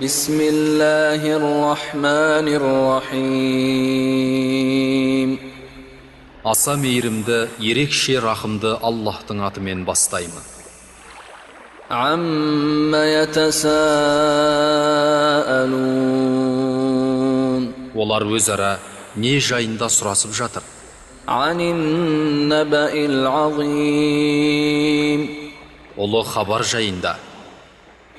Бисмиллахир-рахманир-рахим. Аса мейірімді, ерекше рахымды Аллахтың атымен бастаймын. Амма ятасаалун. Олар өзара не жайында сұрасып жатыр? Анин-набаил азим. Ұлы хабар жайында.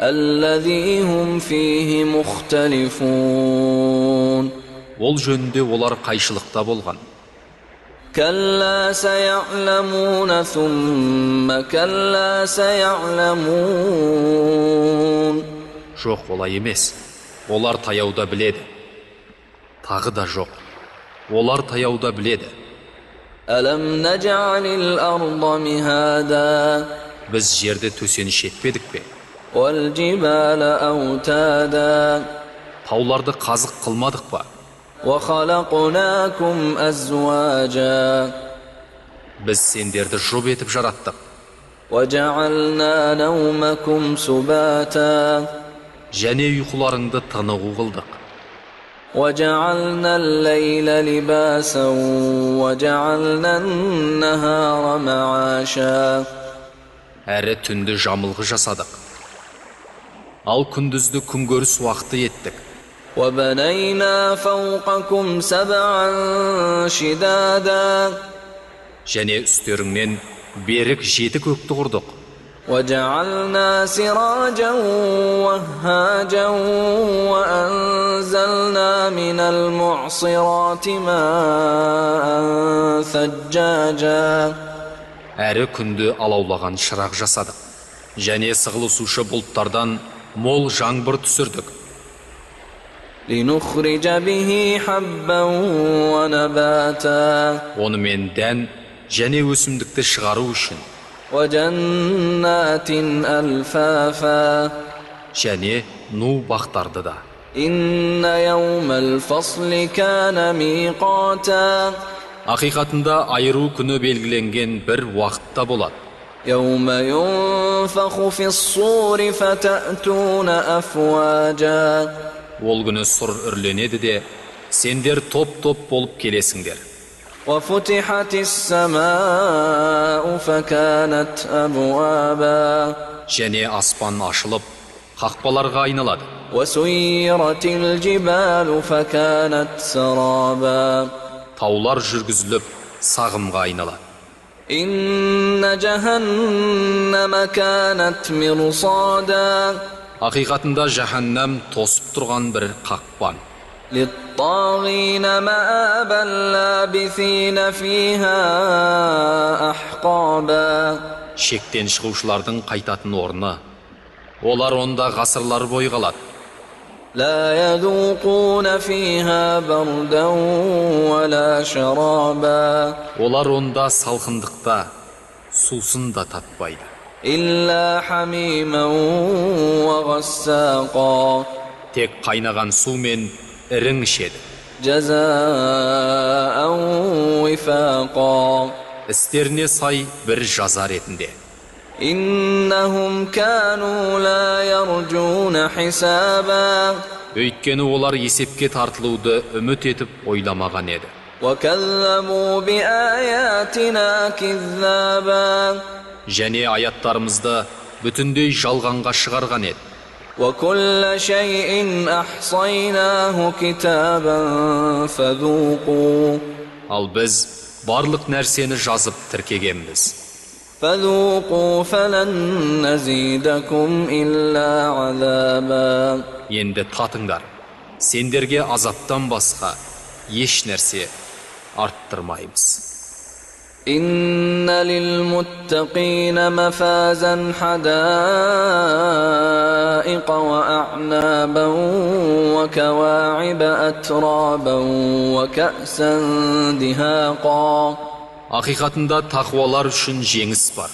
Аллази хум фихи мухталифун. Ол жөнінде олар қайшылықта болған. Калла сая'ламуна сумма калла сая'ламун. Жоқ, олай емес. Олар таяуда біледі. Тағы да жоқ. Олар таяуда біледі. Алам наджалил арда михада. Біз жерде төсеніш етпедік пе? Вал джибала аутада. Тауларды қазық қылмадық па? Ва халақнакум азважа. Біз сендерді жұп етіп жараттық. Ва жаална наумакум субата. Және ұйқыларыңды тынығу қылдық. Ва жаална ал-лайла либасан ва жаална ан-нахара мааша. Әрі түнді жамылғы жасадық. Ал күндізді күнкөріс уақыты еттік. وَبَنَيْنَا فَوْقَكُمْ سَبْعًا شِدَادًا. Және үстеріңнен берік 7 көкті құрдық. وَجَعَلْنَا سِرَاجًا وَهَّاجًا وَأَنزَلْنَا مِنَ الْمُعْصِرَاتِ مَاءً ثَجَّاجًا. Әрі күнді алаулаған шырақ жасадық. Және сығылысушы бұлттардан мол жаңбыр түсірдік. لِنُخْرِجَ بِهِ حَبًّا وَنَبَاتًا. Онымен дән және өсімдікті шығару үшін. وَجَنَّاتٍ أَلْفَافًا. Және ну бақтарды да. إِنَّ يَوْمَ الْفَصْلِ كَانَ مِيقَاتًا. Ақиқатында айыру күні белгіленген бір уақытта болады. يَوْمَ يُنفَخُ فِي الصُّورِ فَتَأْتُونَ أَفْوَاجًا. Ол күні сұр үрленеді де, сендер топ-топ болып келесіңдер. وَفُتِحَتِ السَّمَاءُ فَكَانَتْ أَبْوَابًا. Және аспан ашылып, қақпаларға айналады. وَسُيِّرَتِ الْجِبَالُ فَكَانَتْ سَرَابًا. Таулар жүргізіліп, сағымға айналады. إِنَّ جَهَنَّمَ كَانَتْ مِرْصَادًا. Ақиқатында жаһаннам тосып тұрған бір қақпан. لِلطَّاغِينَ مَآبًا لَابِثِينَ فِيهَا أَحْقَابًا. Шектен шығушылардың қайтатын орны. Олар онда ғасырлар бойы қалады. لا يذوقون فيها بردا ولا شرابا. Олар онда салқындықта, сусын да татпайды. إلا حميما وغساقا. Тек қайнаған су мен ірің ішеді. جزاء وفاقا. Істеріне сай бір жаза ретінде. إنهم كانوا لا يرجون حسابا. Өйткені олар есепке тартылуды үміт етіп ойламаған еді. وكذبوا بآياتنا كذابا. Және аяттарымызды бүтіндей жалғанға шығарған еді. وكل شيء أحصيناه كتابا فذوقوا. Ал біз барлық нәрсені жазып тіркегенбіз. فذوقوا فلن نزيدكم إلا عذابا. Енді татыңдар, сендерге азаптан басқа еш нәрсе арттырмаймыз. إن للمتقين مفازا حدائق وأعنابا وكواعب أترابا وكأسا دهاقا. Ақиқатында тақуалар үшін жеңіс бар.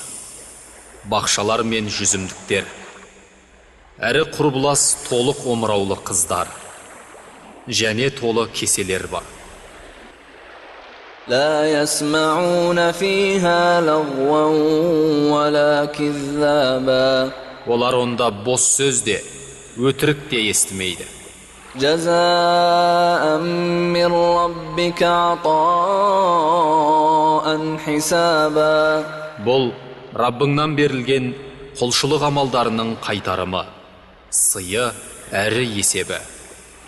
Бақшалар мен жүзімдіктер. Әрі құрбылас толық омыраулы қыздар. Және толы кеселер бар. لا يسمعون فيها لغوا ولا كذابا. Олар онда бос сөз де, өтірік те естімейді. جزاء من ربك عطاء حسابا. Бұл Раббыңнан берілген құлшылық амалдарының қайтарымы, сыйы әрі есебі.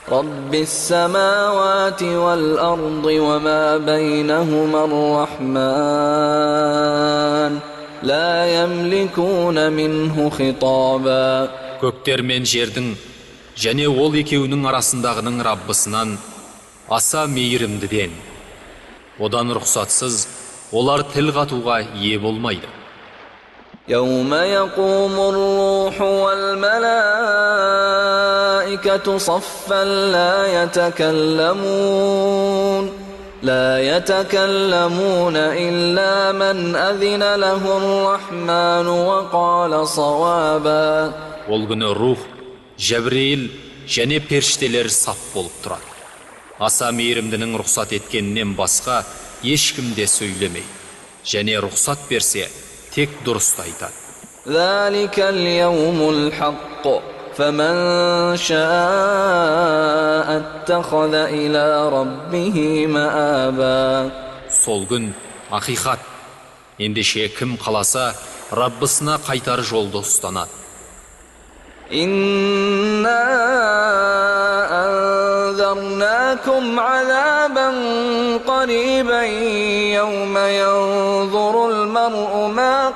رب السماوات والأرض وما بينهما الرحمن لا يملكون منه خطابا. Көктер мен жердің және ол екеуінің арасындағының Раббысынан аса мейірімдіден. Одан рұқсатсыз олар тіл қатуға ие болмайды. يوم يقوم الروح والملائكة صفا لا يتكلمون إلا من أذن له الرحمن وقال صوابا. Ол күні рух, Жәбірейіл және періштелер сап болып тұрады. Аса мейірімдінің рұқсат еткенінен басқа ешкім де сөйлемей, және рұқсат берсе тек дұрысты айтады. ذلك اليوم الحق فمن شاء اتخذ إلى ربه مآبا. Сол күн ақиқат. Ендеше кім қаласа Раббысына қайтар жолды ұстанады. إنا أنذرناكم عذابا قريبا يوم ينظر المرء ما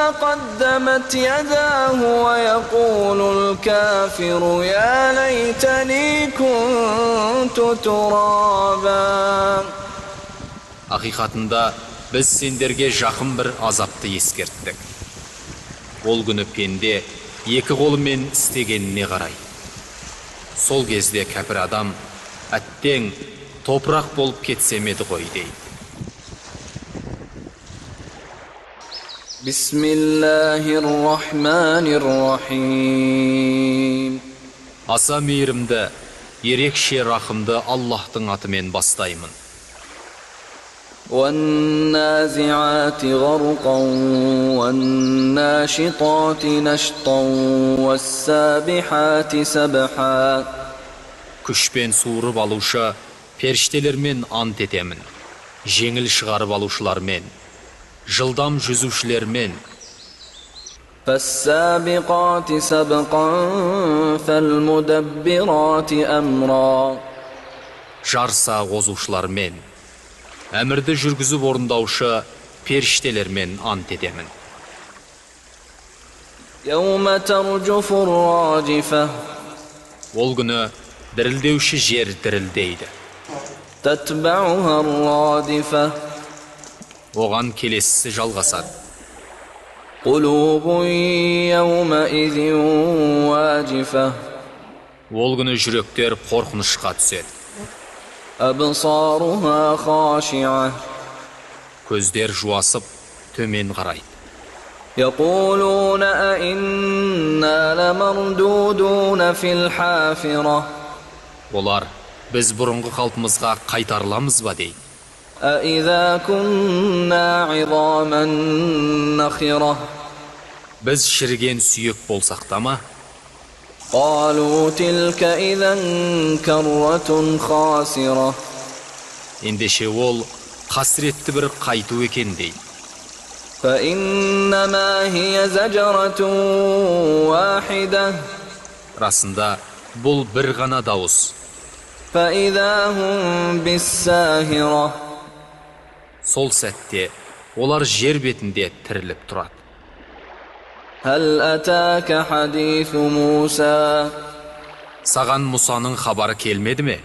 قدمت يداه ويقول الكافر يا ليتني كنت ترابا. Ақиқатында біз сендерге жақын бір азапты ескерттік. Ол күні пенде екі қолымен істегеніне қарай. Сол кезде кәпір адам әттең топырақ болып кетсем еді ғой дейді. Бисмиллахир-рахманир-рахим. Аса мейірімді, ерекше рахымды Аллахтың атымен бастаймын. والنازعات غرقا والناشطات نشطا والسابحات سبحا. Күшпен суырып алушы періштелермен ант етемін, жеңіл шығарып алушылармен, жылдам жүзушілермен. فالسابقات سبقا فالمدبرات أمرا. Жарса қозушылармен, әмірді жүргізіп орындаушы періштелермен ант етемін. يوم ترجف الراجفة. Ол күні дірілдеуші жер дірілдейді. تتبعها الرادفة. Оған келесісі жалғасады. قلوب يومئذ واجفة. Ол күні жүректер қорқынышқа түседі. أبصارها خاشعة. Көздер жуасып, төмен қарайды. يقولون أئنا لمردودون في الحافرة. Олар, біз бұрынғы қалпымызға қайтарыламыз ба дейді. أئذا كنا عظاما نخرة. Біз шіріген сүйек болсақ та ма? قالوا تلك إذا كرة خاسرة. Ендеше ол қасіретті бір қайту екен дейді. فإنما هي زجرة واحدة. Расында бұл бір ғана дауыс. فإذا هم بالساهرة. Сол сәтте олар жер бетінде тіріліп тұрады. هل أتاك حديث موسى. Саған Мұсаның хабары келмеді ме?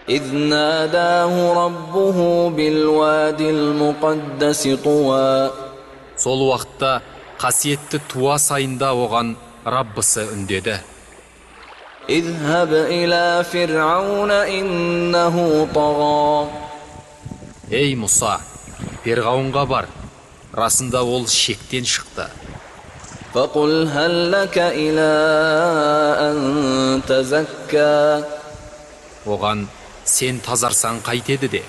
إذ ناداه ربه بالوادي المقدس طوى. Сол уақытта қасиетті Туа сайында оған Раббысы үндеді. اذهب إلى فرعون إنه طغى. Ей Мұса, Перғауынға бар, расында ол шектен шықты. فقل هل لك إلى أن تزكى. Оған сен тазарсаң қайтеді де.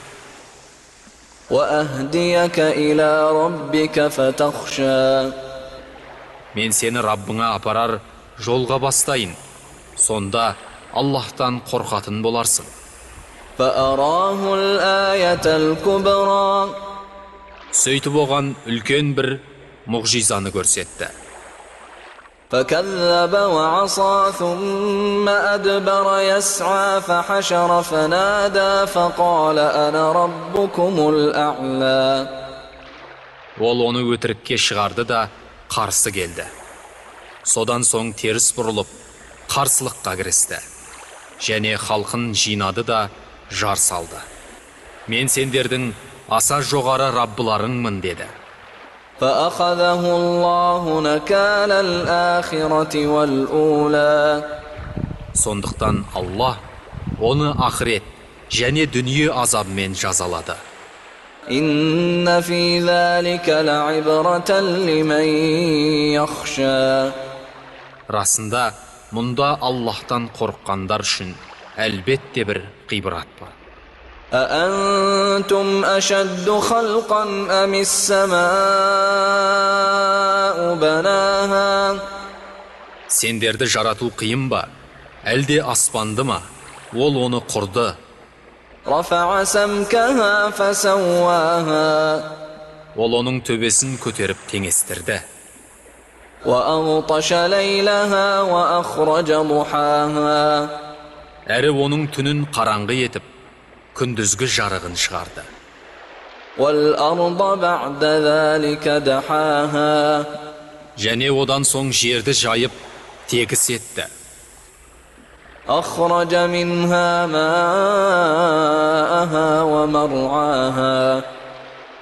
وأهديك إلى ربك فتخشى Мен сені Раббыңа апарар жолға бастайын. Сонда Аллахтан қорқатын боларсың. فأراه الآية الكبرى Сөйтіп оған үлкен бір мұғжизаны көрсетті. فكذب وعصى ثم أدبر يسعى فحشر فنادى فقال أنا ربكم الأعلى Ол оны өтірікке шығарды да қарсы келді. Содан соң теріс бұрылып, қарсылыққа кірісті. Және халқын жинады да жар салды. Мен сендердің аса жоғары Раббыларыңмын деді. فأخذه الله نكال الآخرة والأولى Сондықтан Аллах оны ақырет және дүние азабымен жазалады. إن في ذلك لعبرة لمن يخشى Расында, мұнда Аллахтан қорыққандар үшін әлбетте бір ғибрат бар. أأنتم أشد خلقا أم السماء بناها Сендерді жарату қиын ба? Әлде аспанды ма? Ол оны құрды. رفع سمكها فسواها Ол оның төбесін көтеріп теңестірді. وأغطش ليلها وأخرج ضحاها Әрі оның түнін қараңғы етіп, күндізгі жарығын шығарды. والأرض بعد ذلك دحاها Және одан соң жерді жайып, тегіс етті. أخرج منها ماءها ومرعاها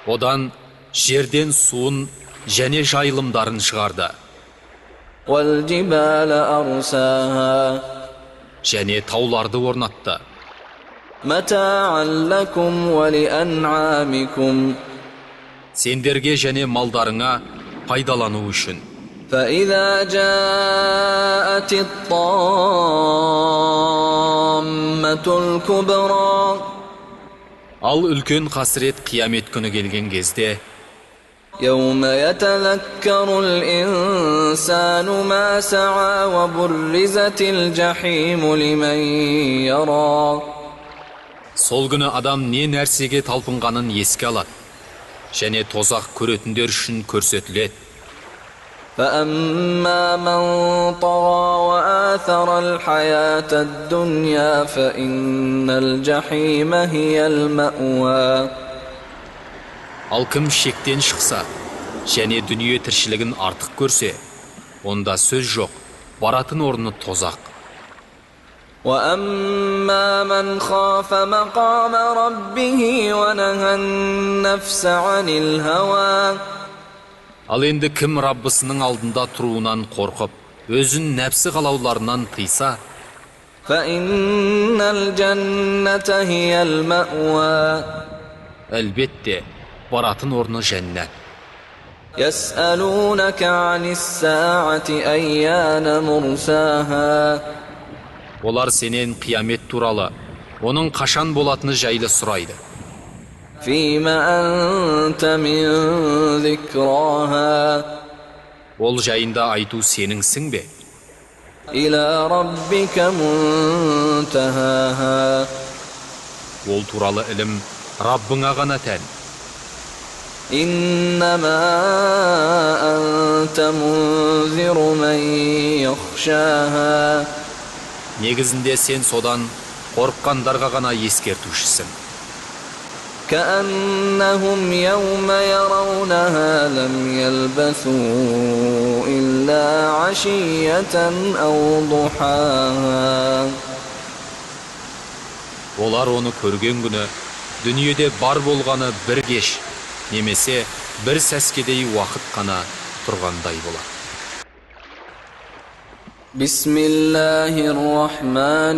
Одан жерден суын және жайылымдарын шығарды. والجبال أرساها Және тауларды орнатты. متاعا لكم ولأنعامكم Сендерге және малдарыңа пайдалану үшін. فإذا جاءت الطامة الكبرى Ал үлкен қасірет қиямет күні келген кезде, يوم يتذكر الإنسان ما سعى وبرزت الجحيم لمن يرى сол күні адам не нәрсеге талпынғанын еске алады. Және тозақ көретіндер үшін көрсетіледі. فأما من طغى وآثر الحياة الدنيا فإن الجحيم هي المأوى Ал кім шектен шықса, және дүние тіршілігін артық көрсе, онда сөз жоқ, баратын орны тозақ. وأما من خاف مقام ربه ونهى النفس عن الهوى Ал енді кім Раббысының алдында тұруынан қорқып, өзін нәпсі қалауларынан тыйса, فإن الجنة هي المأوى әлбетте, баратын орны жәннат. يسألونك عن الساعة أيان مرساها Олар сенен қиямет туралы, оның қашан болатыны жайлы сұрайды. فيما أنت من ذكراها Ол жайында айту сеніңсің бе? إلى ربك منتهاها Ол туралы ілім Раббыңа ғана тән. إنما أنت منذر من يخشاها Негізінде сен содан қорыққандарға ғана ескертушісің. كأنهم يوم يرونها لم يلبثوا إلا عشية أو ضحاها Олар оны көрген күні, дүниеде бар болғаны бір кеш, немесе бір сәскедей уақыт қана тұрғандай болады. بسم الله الرحمن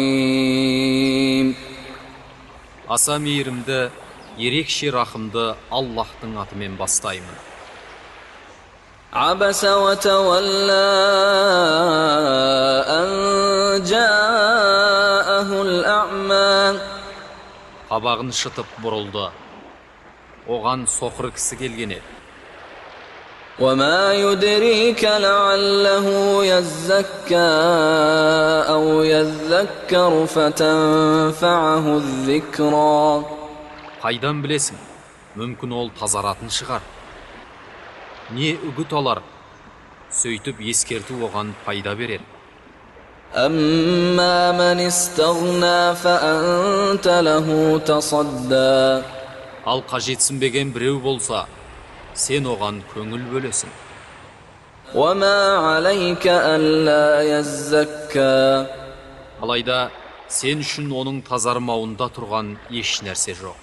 الرحيم Аса мейірімді, ерекше рахымды Аллахтың атымен бастаймын. عبس وتولى أن جاءه الأعمى Қабағын шытып бұрылды, оған соқыр кісі келген еді. وما يدريك لعله يزكى أو يذكر فتنفعه الذكرى Қайдан білесің? Мүмкін ол тазаратын шығар. Не үгіт алар? Сөйтіп ескерту оған пайда берер. أما من استغنى فأنت له تصدى Ал қажетсінбеген біреу болса, сен оған көңіл бөлесің. وما عليك ألا يزكى Алайда сен үшін оның тазармауында тұрған еш нәрсе жоқ.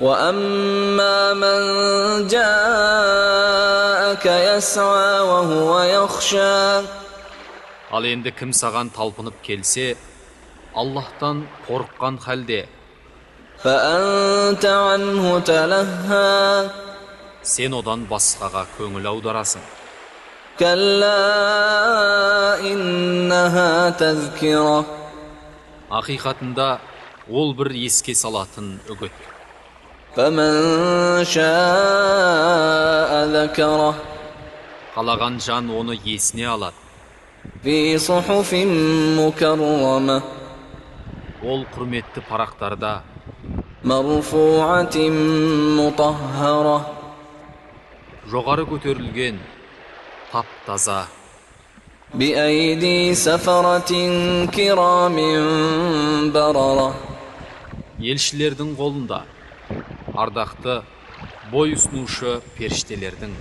وأما من جاءك يسعى وهو يخشى Ал енді кім саған талпынып келсе, Аллахтан қорыққан халде, فأنت عنه تلهى сен одан басқаға көңіл аударасың. كلا إنها تذكرة Ақиқатында ол бір еске салатын үгіт. فمن شاء ذكره Қалаған жан оны есіне алады. في صحف مكرمة Ол құрметті парақтарда, مرفوعة مطهرة жоғары көтерілген, тап-таза, بأيدي سفرة كرام بررة елшілердің қолында, ардақты, бой ұсынушы періштелердің.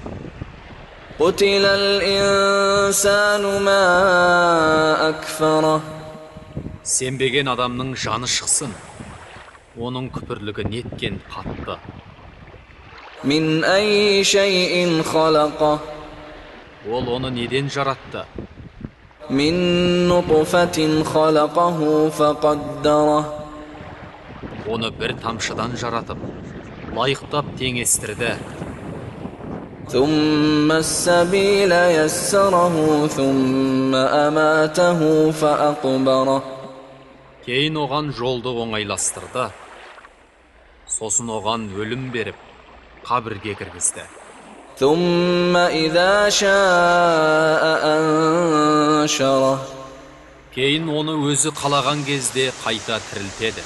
قتل الإنسان ما أكفره Сенбеген адамның жаны шықсын, оның күпірлігі неткен қатты. من أي شيء خلقه Ол оны неден жаратты? من نطفة خلقه فقدره Оны бір тамшыдан жаратып, лайықтап теңестірді. ثم السبيل يسره ثم أماته فأقبره Кейін оған жолды оңайластырды. Сосын оған өлім беріп, қабірге кіргізді. ثم إذا شاء أنشره Кейін оны өзі қалаған кезде қайта тірілтеді.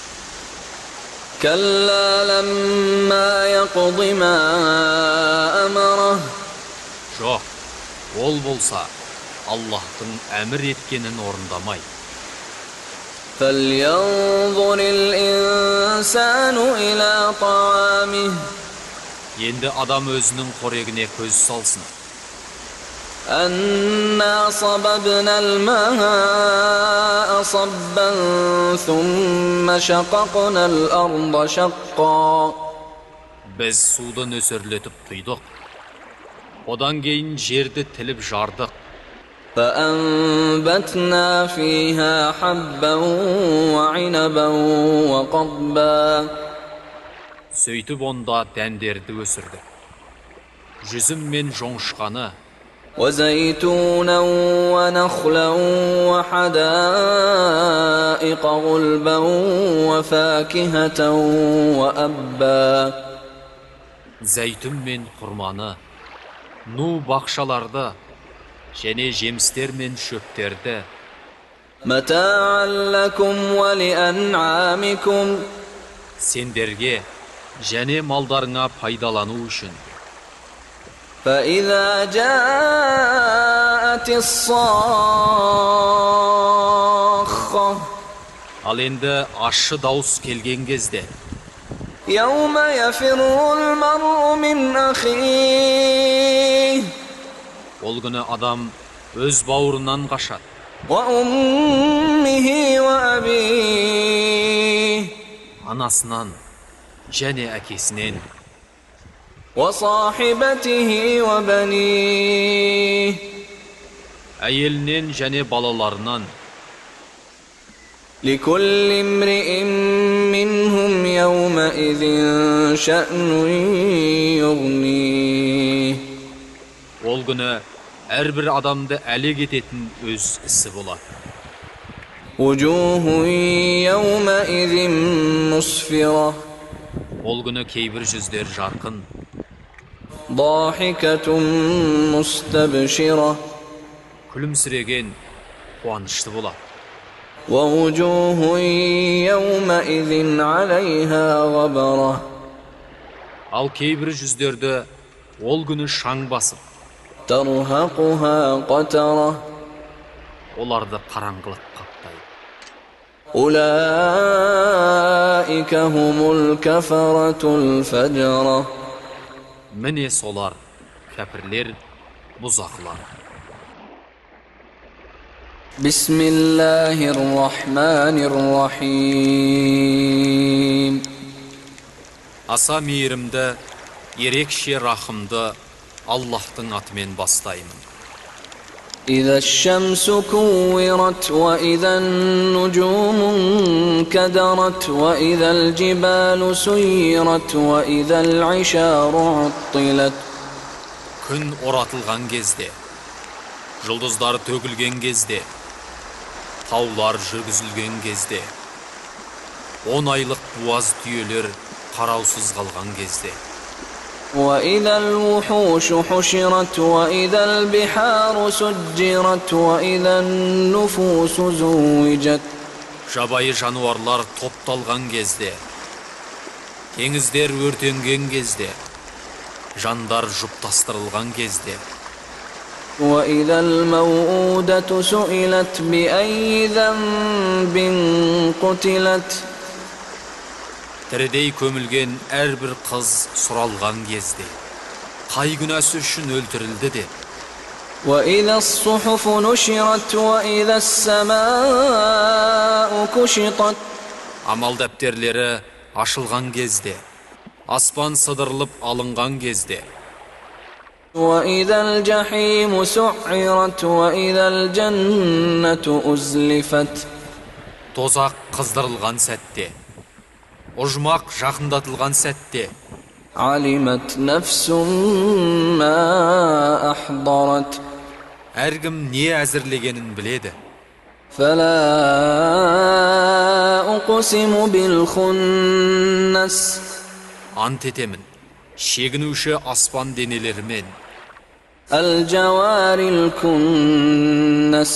كلا لما يقض ما أمره Жоқ, ол болса, Аллахтың әмір еткенін орындамай. فلينظر الإنسان إلى طعامه Енді адам өзінің қорегіне көз салсын. أنا صببنا الماء صبا ثم شققنا الأرض شقا Біз суды нөсерлетіп құйдық. Одан кейін жерді тіліп жардық. فأنبتنا فيها حبا وعنبا وقضبا Сөйтіп онда дәндерді өсірдік. Жүзім мен жоңышқаны, وزيتونا ونخلا وحدائق غلبا وفاكهة وأبا зәйтүн мен құрманы, ну бақшаларды, және жемістер мен шөптерді, متاعا لكم ولأنعامكم сендерге және малдарыңа пайдалану үшін. فإذا جاءت الصاخة Ал енді ащы дауыс келген кезде, يوم يفر المرء من أخيه ол күні адам өз бауырынан қашады, وأمه وأبيه анасынан және әкесінен, وصاحبته وبنيه әйелінен және балаларынан. لكل امرئ منهم يومئذ شأن يغنيه Ол күні әрбір адамды әлек ететін өз ісі болады. وجوه يومئذ مسفرة Ол күні кейбір жүздер жарқын, ضاحكة مستبشرة күлімсіреген қуанышты болады. ووجوه يومئذ عليها غبرة Ал кейбір жүздерді ол күні шаң басып, ترهقها قترة оларды қараңғылық қаптайды. أولئك هم الكفرة الفجرة Міне солар кәпірлер, бұзақылар. بسم الله الرحمن الرحيم Аса мейірімді, ерекше рахымды Аллахтың атымен бастаймын. إذا الشمس كورت وإذا النجوم انكدرت وإذا الجبال سيرت وإذا العشار عطلت Күн оратылған кезде, жұлдыздар төгілген кезде, таулар жүргізілген кезде, 10 айлық буаз түйелер қараусыз қалған кезде, وإذا الوحوش حشرت وإذا البحار سجرت وإذا النفوس زوجت жабайы жануарлар топталған кезде, теңіздер өртенген кезде, жандар жұптастырылған кезде, وإذا الموءودة سئلت بأي ذنب قتلت тірідей көмілген әрбір қыз сұралған кезде, қай күнәсі үшін өлтірілді деп, وإذا الصحف نشرت وإذا السماء كشطت амал дәптерлері ашылған кезде, аспан сыдырылып алынған кезде, وإذا الجحيم سعرت وإذا الجنة أزلفت тозақ қыздырылған сәтте, ұжмақ жақындатылған сәтте, علمت نفس ما أحضرت әркім не әзірлегенін біледі. فلا أقسم بالخنس Ант етемін, шегінуші аспан денелерімен, الجوار الكنس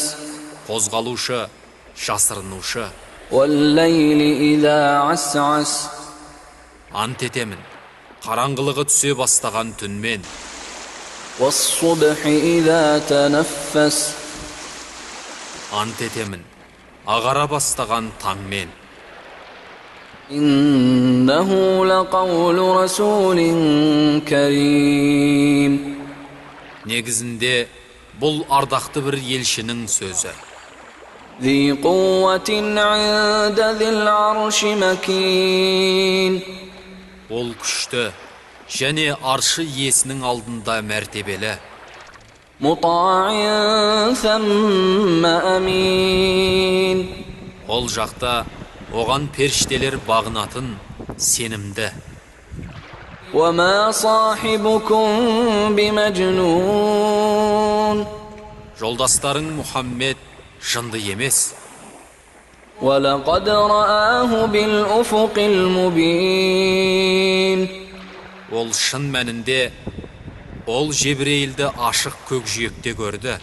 қозғалушы, жасырынушы. والليل إذا عسعس Ант етемін, қараңғылығы түсе бастаған түнмен, والصبح إذا تنفس ант етемін, ағара бастаған таңмен. إنه لقول رسول كريم Негізінде бұл ардақты бір елшінің сөзі. ذي قوة عند ذي العرش مكين Ол күшті, және аршы иесінің алдында мәртебелі. مطاع ثم أمين Ол жақта оған періштелер бағынатын, сенімді. وما صاحبكم بمجنون Жолдастарың Мұхаммед жынды емес. ولقد رآه بالأفق المبين Ол шын мәнінде, ол Жебірейілді ашық көкжиекте көрді.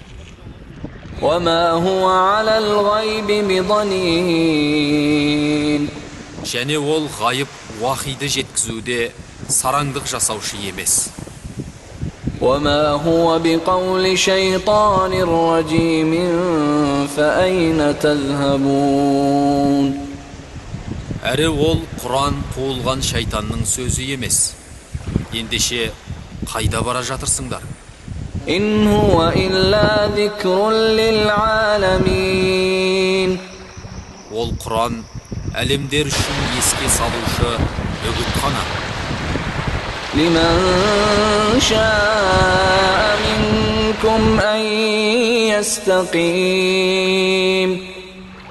وما هو على الغيب بضنين Және ол ғайып уахиді жеткізуде сараңдық жасаушы емес. وما هو بقول شيطان رجيم فأين تذهبون Әрі ол Құран туылған шайтанның сөзі емес. Ендеше қайда бара жатырсыңдар? إن هو إلا ذكر للعالمين Ол Құран әлемдер үшін еске салушы үгіт қана. لمن شاء منكم أن يستقيم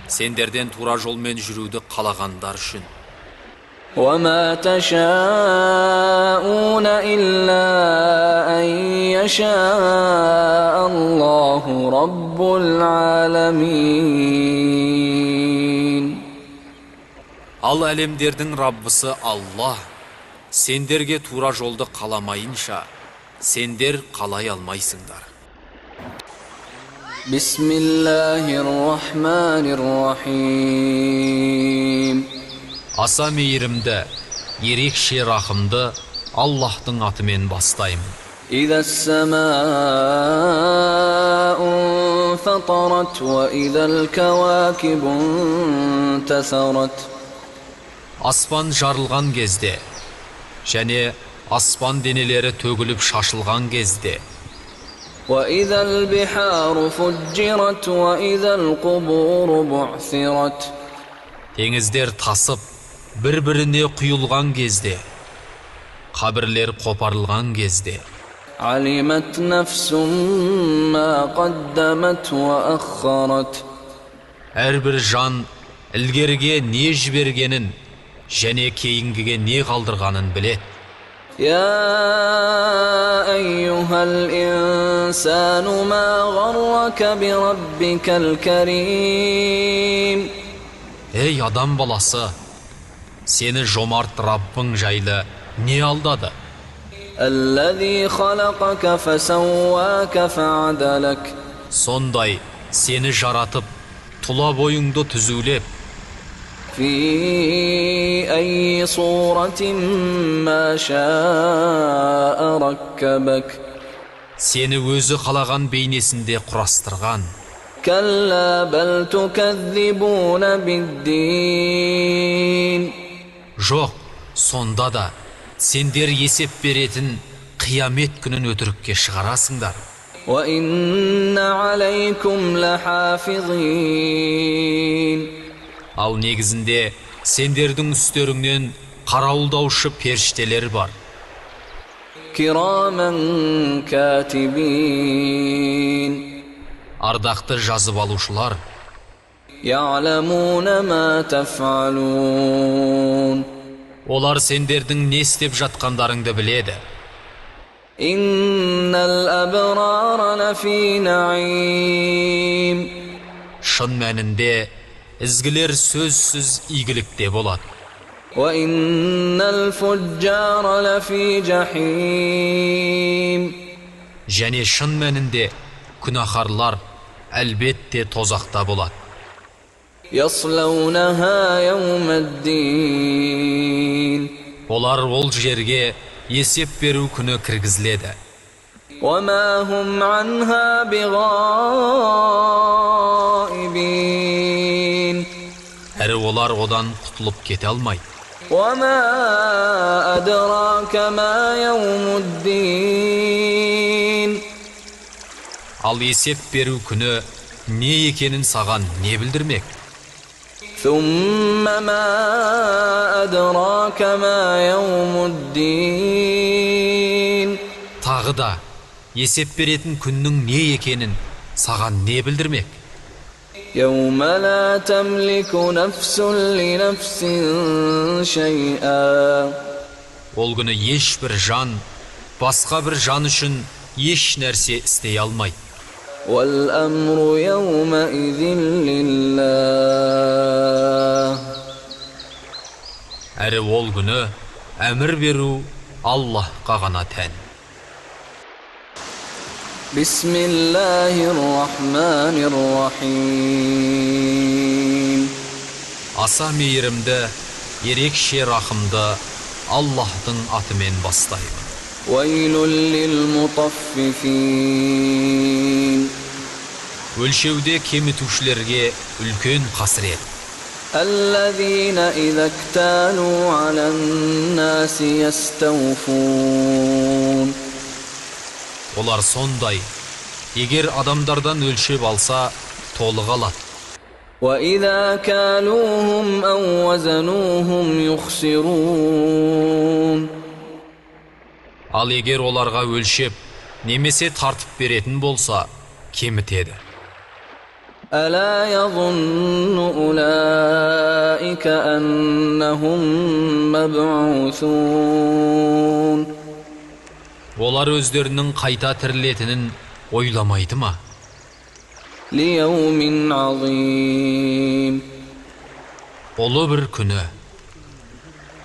Сендерден тура жолмен жүруді қалағандар үшін. وما تشاءون إلا أن يشاء الله رب العالمين Ал әлемдердің Раббысы Аллах, сендерге тура жолды қаламайынша, сендер қалай алмайсыңдар. بسم الله الرحمن الرحيم Аса мейірімді, ерекше рахымды Аллахтың атымен бастаймын. إذا السماء انفطرت وإذا الكواكب انتثرت Аспан жарылған кезде, және аспан денелері төгіліп шашылған кезде, وإذا البحار فجرت وإذا القبور بعثرت теңіздер тасып, бір-біріне құйылған кезде, қабірлер қопарылған кезде, علمت نفس ما قدمت وأخرت әрбір жан ілгеріге не жібергенін және кейінгіге не қалдырғанын білет. يا أيها الإنسان ما غرك بربك الكريم Ей адам баласы, сені жомарт Раббың жайлы не алдады? الذي خلقك فسواك فعدلك Сондай сені жаратып, тұла бойыңды түзулеп, في أي صورة ما شاء ركبك сені өзі қалаған бейнесінде құрастырған. كلا بل تكذبون بالدين Жоқ, сонда да сендер есеп беретін қиямет күнін өтірікке шығарасыңдар. وإن عليكم لحافظين Ал негізінде сендердің үстеріңнен қарауылдаушы періштелер бар. كراما كاتبين Ардақты жазып алушылар, يعلمون ما تفعلون олар сендердің не істеп жатқандарыңды біледі. إن الأبرار لفي نعيم Шын мәнінде ізгілер сөзсіз игілікте болады. وإن الفجار لفي جحيم Және шын мәнінде күнәһарлар әлбетте тозақта болады. يصلونها يوم الدين Олар ол жерге есеп беру күні кіргізіледі. وما هم عنها بغائبين Әрі олар одан құтылып кете алмайды. وما أدراك ما يوم الدين Ал есеп беру күні не екенін саған не білдірмек? ثم ما أدراك ما يوم الدين Тағы да есеп беретін күннің не екенін саған не білдірмек? يوم لا تملك نفس لنفس شيئا Ол күні ешбір жан басқа бір жан үшін еш нәрсе істей алмайды. والأمر يومئذ لله Әрі ол күні әмір беру Аллахқа ғана тән. بسم الله الرحمن الرحيم Аса мейірімді, ерекше рахымды Аллахтың атымен бастаймын. ويل للمطففين Өлшеуде кемітушілерге үлкен қасірет. الذين إذا اكتالوا على الناس يستوفون Олар сондай, егер адамдардан өлшеп алса, толық алады. وإذا كالوهم أو وزنوهم يخسرون Ал егер оларға өлшеп, немесе тартып беретін болса, кемітеді. ألا يظن أولئك أنهم مبعوثون Олар өздерінің қайта тірілетінін ойламайды ма? ليوم عظيم Ұлы бір күні,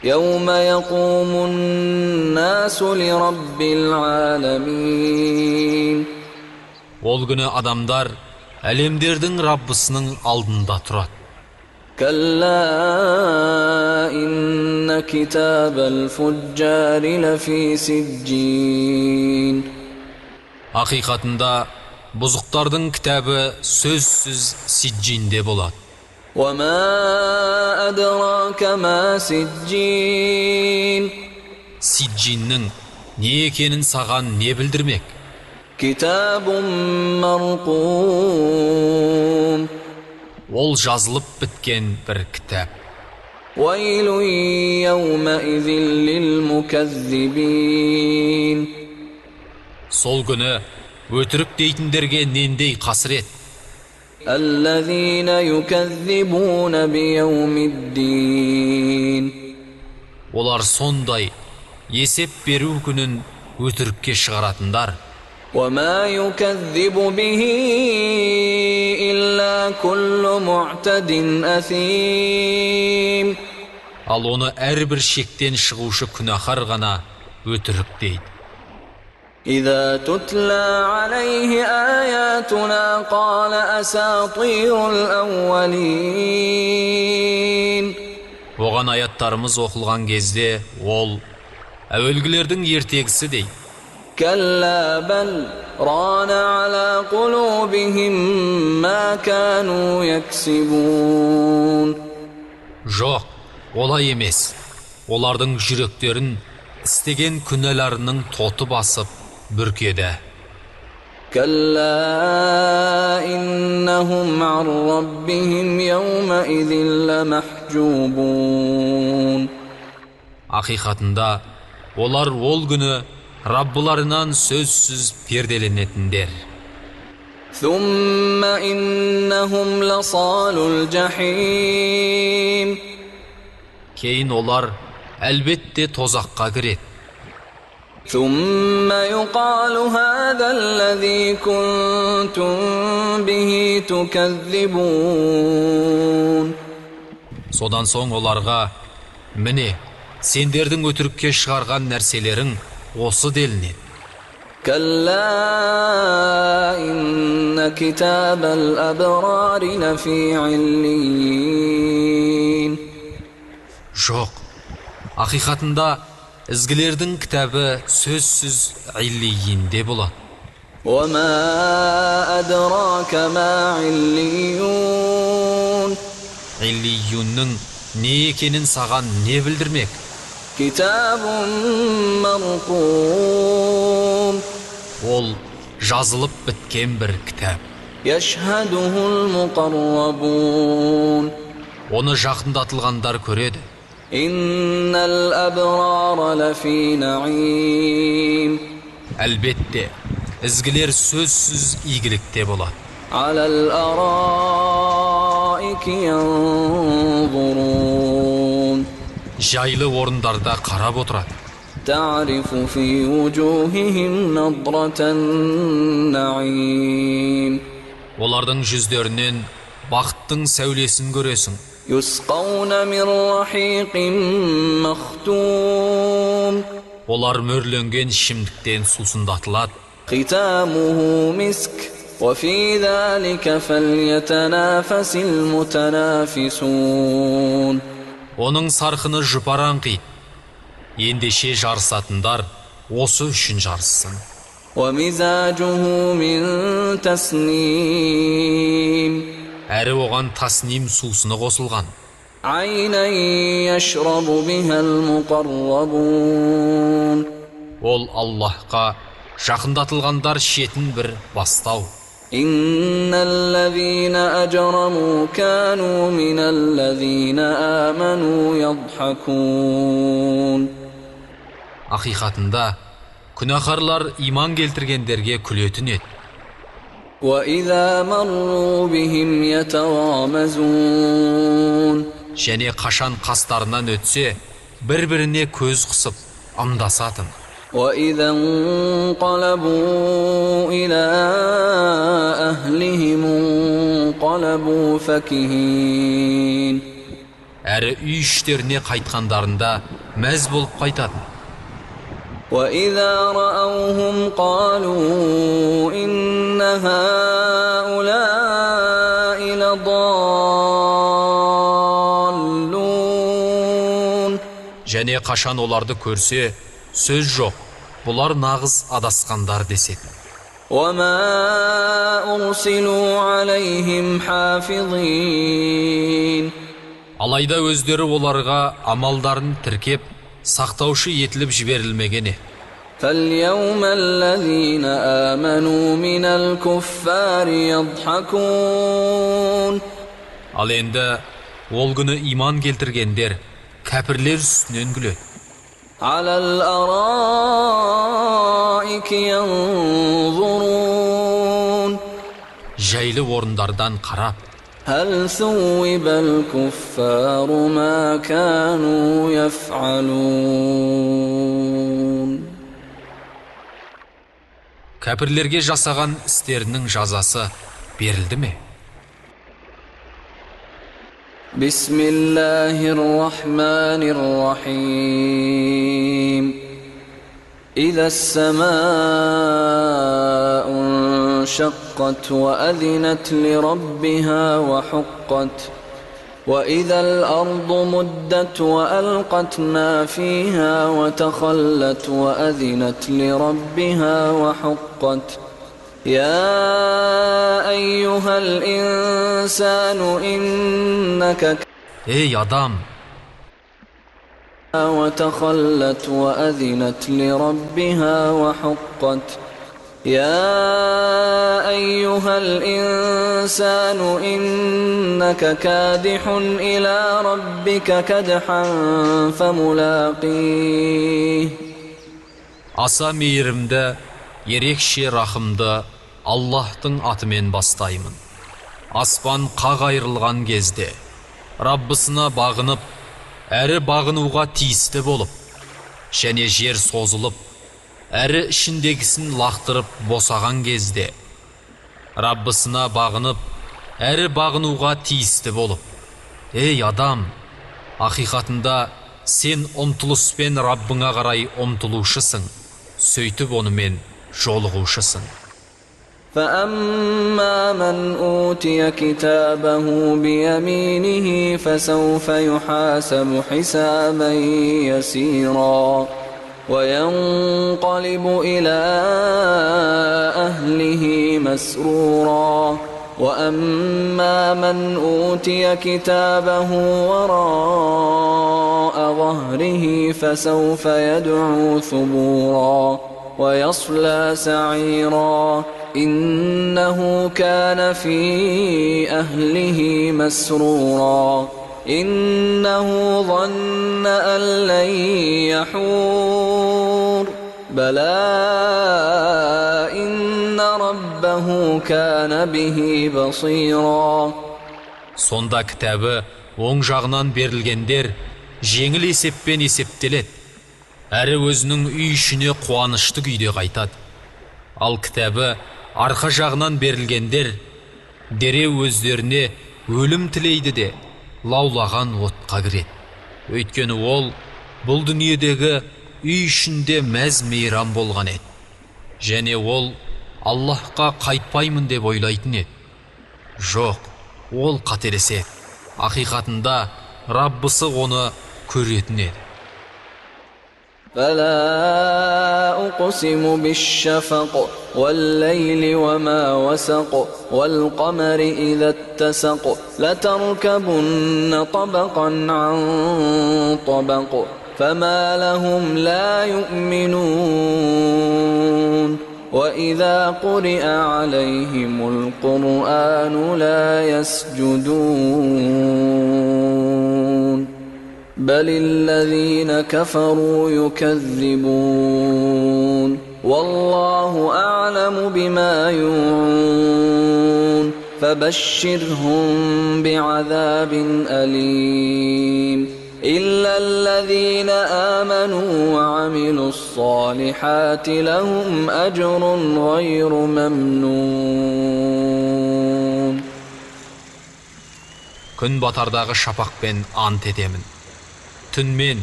يوم يقوم الناس لرب العالمين. Ол күні адамдар әлемдердің Раббысының алдында тұрады. كلا إن كتاب الفجار لفي سجين. Ақиқатында бұзықтардың кітабы сөзсіз сиджинде болады. وما أدراك ما سجين. Сиджиннің не екенін саған не білдірмек? كتاب مرقوم. Ол жазылып біткен бір кітап. ويل يومئذ للمكذبين. Сол күні өтірік дейтіндерге нендей қасірет. الذين يكذبون بيوم الدين. Олар сондай есеп беру күнін өтірікке шығаратындар. وما يكذب به إلا كل معتد أثيم. Ал оны әрбір шектен шығушы күнәһар ғана өтірік дейді. إذا تتلى عليه آياتنا قال أساطير الأولين. Оған аяттарымыз оқылған кезде ол әуелгілердің ертегісі дейді. كلا بل ران على قلوبهم ما كانوا يكسبون. Жоқ, олай емес. Олардың жүректерін істеген күнәларының тоты басып бүркеді. كلا إنهم عن ربهم يومئذ لمحجوبون. Ақиқатында олар ол күні Раббыларынан сөзсіз перделенетіндер. ثم إنهم لصال الجحيم. Кейін олар әлбетте тозаққа кіреді. ثم يقال هذا الذي كنتم به تكذبون. Содан соң оларға, міне, сендердің өтірікке шығарған нәрселерің осы делінеді. كلا إن كتاب الأبرار لفي عليين. Жоқ, ақиқатында ізгілердің кітабы сөзсіз иллиинде болады. وما أدراك ما عليون. Иллиюннің не екенін саған не білдірмек? كتاب مرقوم. Ол жазылып біткен бір кітап. يشهده المقربون. Оны жақындатылғандар көреді. إن الأبرار لفي نعيم. Әлбетте, ізгілер сөзсіз игілікте болады. على الأرائك ينظرون. Жайлы орындарда қарап отырады. تعرف في وجوههم نضرة النعيم. Олардың жүздерінен бақыттың сәулесін көресің. يسقون من رحيق مختوم. Олар мөрленген ішімдіктен сусындатылады. ختامه مسك وفي ذلك فليتنافس المتنافسون. Оның сарқыны жұпар аңқиды. Ендеше жарысатындар осы үшін жарыссын. ومزاجه من تسنيم. Әрі оған тасним сусыны қосылған. عينا يشرب بها المقربون. Ол Аллахқа жақындатылғандар шетін бір бастау. إن الذين أجرموا كانوا من الذين آمنوا يضحكون. Ақиқатында күнәһарлар иман келтіргендерге күлетін еді. وإذا مروا بهم يتغامزون. Және қашан қастарынан өтсе, бір-біріне көз қысып, ымдасатын. وإذا انقلبوا إلى أهلهم انقلبوا فكهين. әрі үй іштеріне қайтқандарында мәз болып қайтады. وإذا رأوهم قالوا إن هؤلاء لضالون. Және қашан оларды көрсе, сөз жоқ, бұлар нағыз адасқандар деседі. وما أرسلوا عليهم حافظين. Алайда өздері оларға амалдарын тіркеп, сақтаушы етіліп жіберілмегені. فاليوم الذين آمنوا من الكفار يضحكون. Ал енді ол күні иман келтіргендер кәпірлер үстінен күледі. على الأرائك ينظرون. Жайлы орындардан қарап, هل ثوب الكفار ما كانوا يفعلون. кәпірлерге жасаған істерінің жазасы берілді ме? بسم الله الرحمن الرحيم. إذا السماء انشقت وأذنت لربها وحقت وإذا الأرض مدت وألقت ما فيها وتخلت وأذنت لربها وحقت. يا أيها الإنسان إنك Ей адам, وتخلت وأذنت لربها وحقت. يا أيها الإنسان إنك كادح إلى ربك كدحا فملاقيه. аса мейірімді, ерекше рахымды Аллахтың атымен бастаймын. Аспан қақ айырылған кезде, Раббысына бағынып, әрі бағынуға тиісті болып, және жер созылып, әрі ішіндегісін лақтырып босаған кезде, Раббысына бағынып, әрі бағынуға тиісті болып. Ей адам, ақиқатында сен ұмтылыспен Раббыңа қарай ұмтылушысың, сөйтіп онымен жолығушысың. فأما من أوتي كتابه بيمينه فسوف يحاسب حسابا يسيرا وينقلب إلى أهله مسرورا. وأما من أوتي كتابه وراء ظهره فسوف يدعو ثبورا ويصلى سعيرا. إنه كان في أهله مسرورا. إنه ظن أن لن يحور. بلى إن ربه كان به بصيرا. Сонда кітабы оң жағынан берілгендер жеңіл есеппен есептеледі, әрі өзінің үй ішіне қуанышты күйде қайтады. Ал кітабы арқа жағынан берілгендер дереу өздеріне өлім тілейді де лаулаған отқа кіреді. Өйткені ол бұл дүниедегі үй ішінде мәз мейрам болған еді. Және ол Аллахқа қайтпаймын деп ойлайтын еді. Жоқ, ол қателеседі. Ақиқатында Раббысы оны көретін еді. فلا أقسم بالشفق والليل وما وسق والقمر إذا اتسق لتركبن طبقا عن طبق فما لهم لا يؤمنون. وإذا قرئ عليهم القرآن لا يسجدون بل الذين كفروا يكذبون والله أعلم بما يوعون فبشرهم بعذاب أليم إلا الذين آمنوا وعملوا الصالحات لهم أجر غير ممنون. күн батардағы шапақпен ант етемін. Түнмен,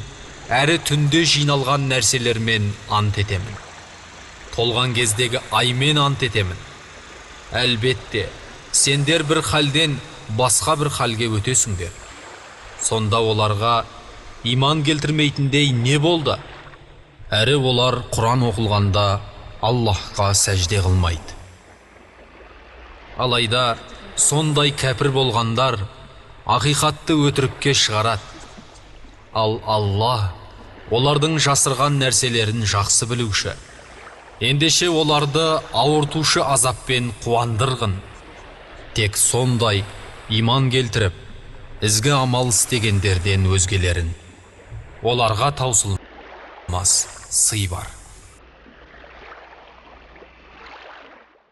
әрі түнде жиналған нәрселермен ант етемін. Толған кездегі аймен ант етемін. Әлбетте, сендер бір халден басқа бір халге өтесіңдер. Сонда оларға иман келтірмейтіндей не болды? Әрі олар Құран оқылғанда Аллахқа сәжде қылмайды. Алайда сондай кәпір болғандар ақиқатты өтірікке шығарады. Ал Аллах олардың жасырған нәрселерін жақсы білуші. Ендеше оларды ауыртушы азаппен қуандырғын. Тек сондай иман келтіріп, ізгі амал істегендерден өзгелерін оларға таусылмас сый бар.